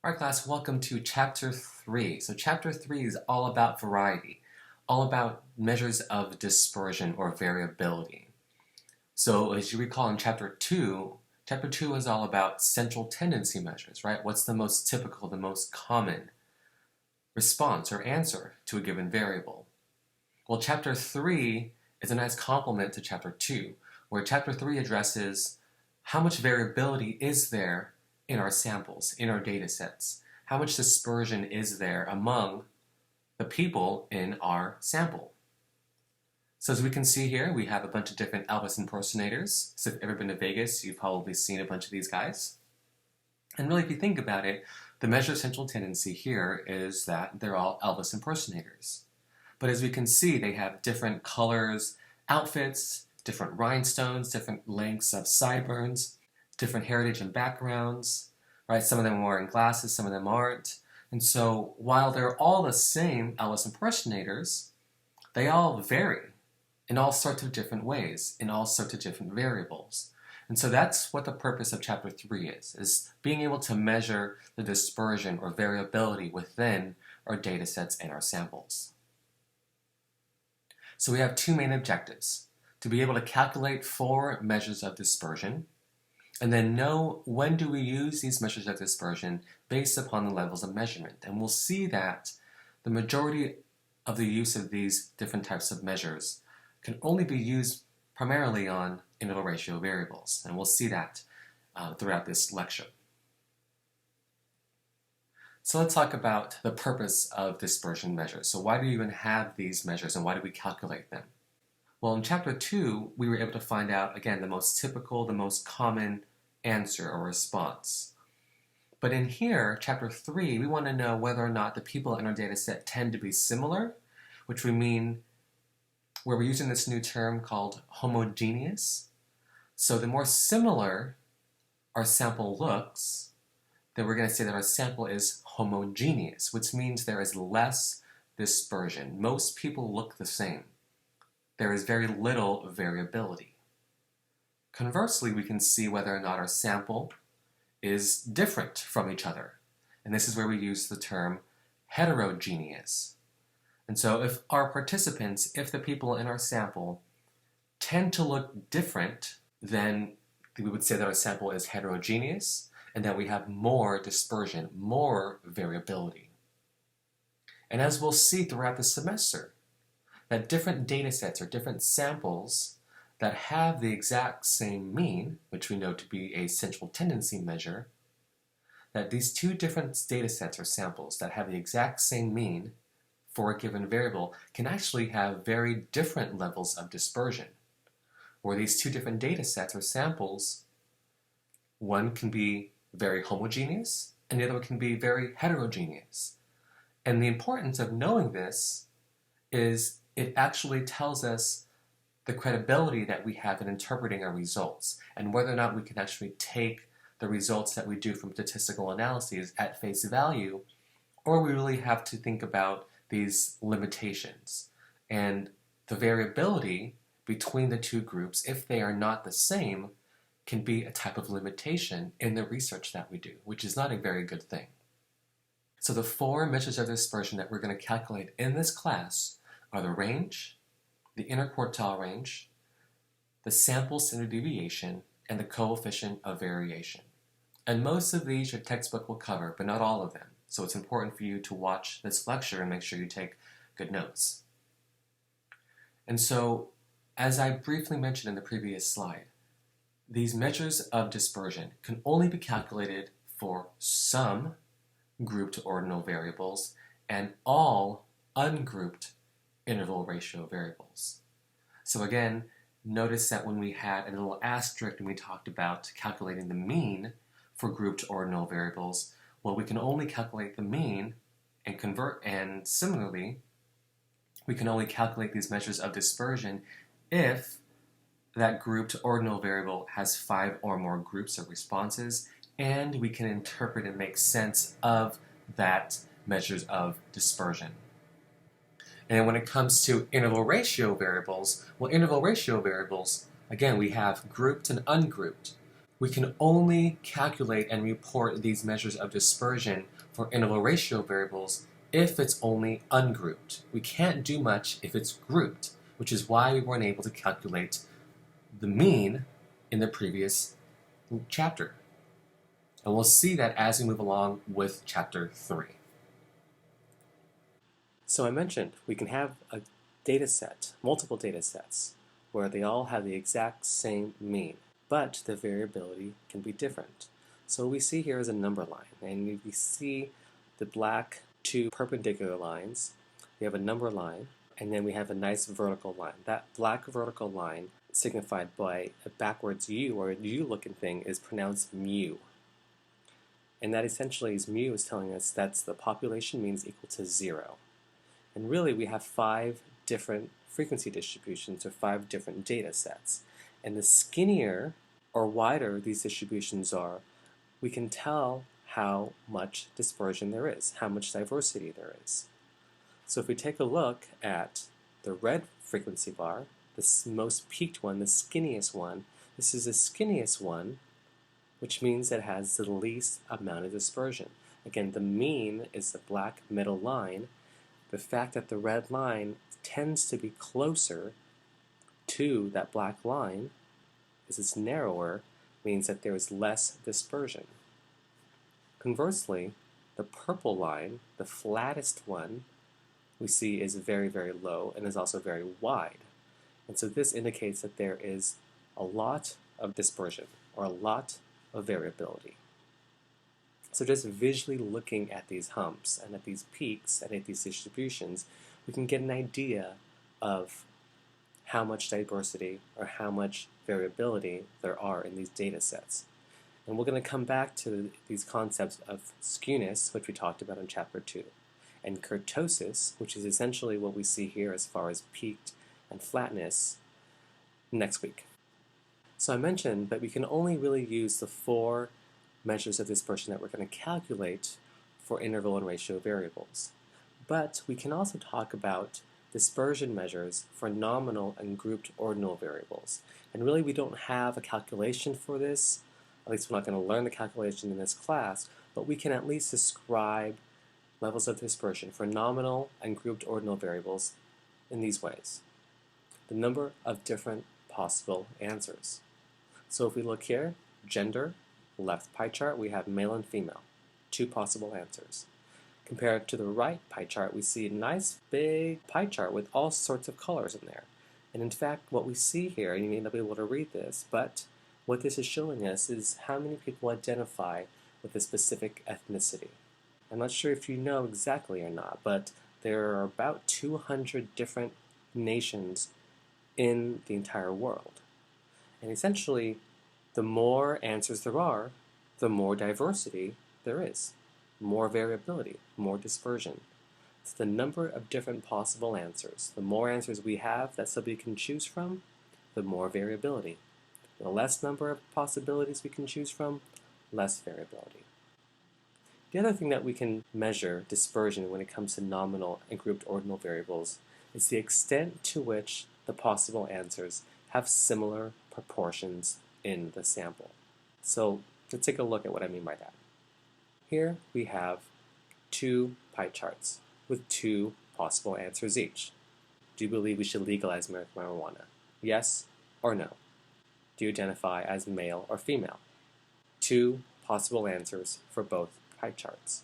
Alright class, welcome to Chapter 3. So Chapter 3 is all about variety, all about measures of dispersion or variability. So as you recall in Chapter 2 is all about central tendency measures, right? What's the most typical, the most common response or answer to a given variable? Well, Chapter 3 is a nice complement to Chapter 2, where Chapter 3 addresses how much variability is there in our samples, in our data sets. How much dispersion is there among the people in our sample? So as we can see here, we have a bunch of different Elvis impersonators. So if you've ever been to Vegas, you've probably seen a bunch of these guys. And really, if you think about it, the measure of central tendency here is that they're all Elvis impersonators. But as we can see, they have different colors, outfits, different rhinestones, different lengths of sideburns, different heritage and backgrounds, right? Some of them are wearing glasses, some of them aren't. And so while they're all the same Elvis impersonators, they all vary in all sorts of different ways, in all sorts of different variables. And so that's what the purpose of Chapter 3 is being able to measure the dispersion or variability within our data sets and our samples. So we have two main objectives: to be able to calculate 4 measures of dispersion, and then know when do we use these measures of dispersion based upon the levels of measurement. And we'll see that the majority of the use of these different types of measures can only be used primarily on interval ratio variables. And we'll see that throughout this lecture. So let's talk about the purpose of dispersion measures. So why do you even have these measures and why do we calculate them? Well, in Chapter 2, we were able to find out, again, the most typical, the most common answer or response. But in here, Chapter 3, we want to know whether or not the people in our data set tend to be similar, which we mean where we're using this new term called homogeneous. So the more similar our sample looks, then we're going to say that our sample is homogeneous, which means there is less dispersion. Most people look the same. There is very little variability. Conversely, we can see whether or not our sample is different from each other. And this is where we use the term heterogeneous. And so if our participants, if the people in our sample tend to look different, then we would say that our sample is heterogeneous and that we have more dispersion, more variability. And as we'll see throughout the semester, that different data sets or different samples that have the exact same mean, which we know to be a central tendency measure, that these two different data sets or samples that have the exact same mean for a given variable can actually have very different levels of dispersion. Or these two different data sets or samples, one can be very homogeneous and the other one can be very heterogeneous. And the importance of knowing this is it actually tells us the credibility that we have in interpreting our results and whether or not we can actually take the results that we do from statistical analyses at face value, or we really have to think about these limitations. And the variability between the two groups, if they are not the same, can be a type of limitation in the research that we do, which is not a very good thing. So the 4 measures of dispersion that we're going to calculate in this class are the range, the interquartile range, the sample standard deviation, and the coefficient of variation. And most of these your textbook will cover, but not all of them. So it's important for you to watch this lecture and make sure you take good notes. And so, as I briefly mentioned in the previous slide, these measures of dispersion can only be calculated for some grouped ordinal variables and all ungrouped interval ratio variables. So again, notice that when we had a little asterisk and we talked about calculating the mean for grouped ordinal variables, well, we can only calculate the mean and convert, and similarly, we can only calculate these measures of dispersion if that grouped ordinal variable has 5 or more groups of responses, and we can interpret and make sense of that measures of dispersion. And when it comes to interval ratio variables, well, interval ratio variables, again, we have grouped and ungrouped. We can only calculate and report these measures of dispersion for interval ratio variables if it's only ungrouped. We can't do much if it's grouped, which is why we weren't able to calculate the mean in the previous chapter. And we'll see that as we move along with chapter 3. So I mentioned we can have a data set, multiple data sets, where they all have the exact same mean, but the variability can be different. So what we see here is a number line, and we see the black two perpendicular lines. We have a number line, and then we have a nice vertical line. That black vertical line, signified by a backwards U or a U-looking thing, is pronounced mu. And that essentially is mu is telling us that's the population mean is equal to 0. And really we have 5 different frequency distributions or 5 different data sets. And the skinnier or wider these distributions are, we can tell how much dispersion there is, how much diversity there is. So if we take a look at the red frequency bar, the most peaked one, the skinniest one, this is the skinniest one, which means it has the least amount of dispersion. Again, the mean is the black middle line. The fact that the red line tends to be closer to that black line, as it's narrower, means that there is less dispersion. Conversely, the purple line, the flattest one, we see is very, very low and is also very wide. And so this indicates that there is a lot of dispersion or a lot of variability. So just visually looking at these humps and at these peaks and at these distributions, we can get an idea of how much diversity or how much variability there are in these data sets. And we're going to come back to these concepts of skewness, which we talked about in chapter 2, and kurtosis, which is essentially what we see here as far as peaked and flatness, next week. So I mentioned that we can only really use the 4 measures of dispersion that we're going to calculate for interval and ratio variables. But we can also talk about dispersion measures for nominal and grouped ordinal variables. And really we don't have a calculation for this, at least we're not going to learn the calculation in this class, but we can at least describe levels of dispersion for nominal and grouped ordinal variables in these ways. The number of different possible answers. So if we look here, gender, left pie chart, we have male and female, 2 possible answers. Compared to the right pie chart, we see a nice big pie chart with all sorts of colors in there. And in fact, what we see here, and you may not be able to read this, but what this is showing us is how many people identify with a specific ethnicity. I'm not sure if you know exactly or not, but there are about 200 different nations in the entire world. And essentially, the more answers there are, the more diversity there is, more variability, more dispersion. It's the number of different possible answers. The more answers we have that somebody can choose from, the more variability. The less number of possibilities we can choose from, less variability. The other thing that we can measure dispersion when it comes to nominal and grouped ordinal variables is the extent to which the possible answers have similar proportions in the sample. So let's take a look at what I mean by that. Here we have 2 pie charts with 2 possible answers each. Do you believe we should legalize medical marijuana? Yes or no? Do you identify as male or female? 2 possible answers for both pie charts.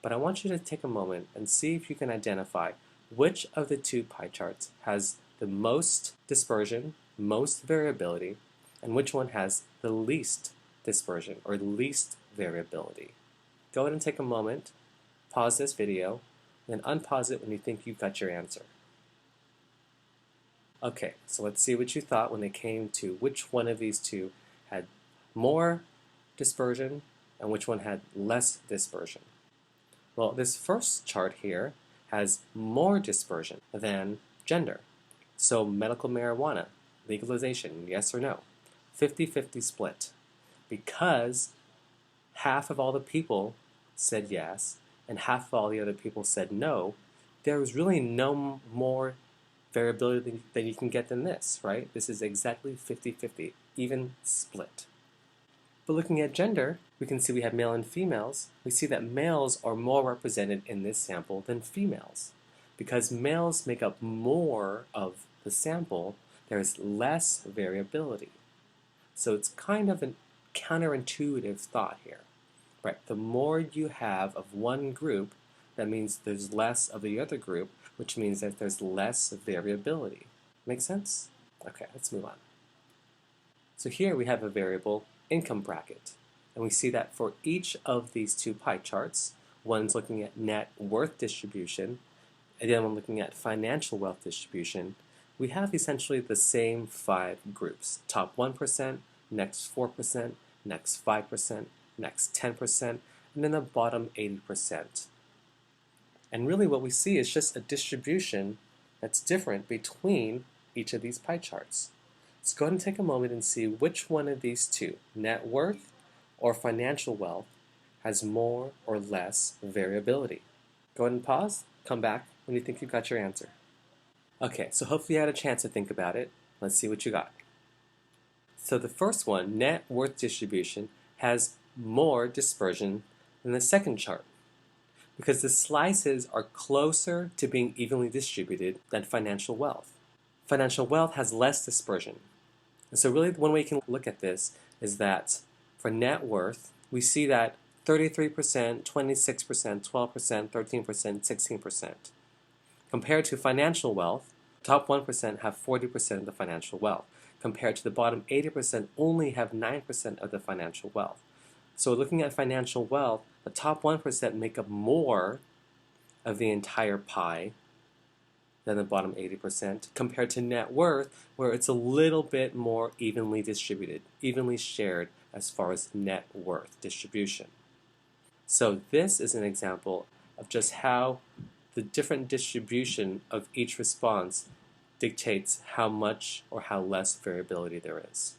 But I want you to take a moment and see if you can identify which of the 2 pie charts has the most dispersion, most variability, and which one has the least dispersion or least variability. Go ahead and take a moment, pause this video, then unpause it when you think you've got your answer. Okay, so let's see what you thought when it came to which one of these 2 had more dispersion and which one had less dispersion. Well, this first chart here has more dispersion than gender. So medical marijuana, legalization, yes or no? 50-50 split. Because half of all the people said yes and half of all the other people said no, there was really no more variability than you can get than this, right? This is exactly 50-50, even split. But looking at gender, we can see we have male and females. We see that males are more represented in this sample than females. Because males make up more of the sample, there is less variability. So it's kind of a counterintuitive thought here. Right, the more you have of one group, that means there's less of the other group, which means that there's less variability. Make sense? Okay, let's move on. So here we have a variable income bracket. And we see that for each of these two pie charts, one's looking at net worth distribution, and the other one looking at financial wealth distribution, we have essentially the same 5 groups. Top 1%, next 4%, next 5%, next 10%, and then the bottom 80%. And really what we see is just a distribution that's different between each of these pie charts. Let's go ahead and take a moment and see which one of these two, net worth or financial wealth, has more or less variability. Go ahead and pause, come back when you think you've got your answer. Okay, so hopefully you had a chance to think about it. Let's see what you got. So the first one, net worth distribution, has more dispersion than the second chart because the slices are closer to being evenly distributed than financial wealth. Financial wealth has less dispersion. And so really one way you can look at this is that for net worth, we see that 33%, 26%, 12%, 13%, 16%. Compared to financial wealth, top 1% have 40% of the financial wealth. Compared to the bottom 80% only have 9% of the financial wealth. So looking at financial wealth, the top 1% make up more of the entire pie than the bottom 80%, compared to net worth, where it's a little bit more evenly distributed, evenly shared as far as net worth distribution. So this is an example of just how the different distribution of each response dictates how much or how less variability there is.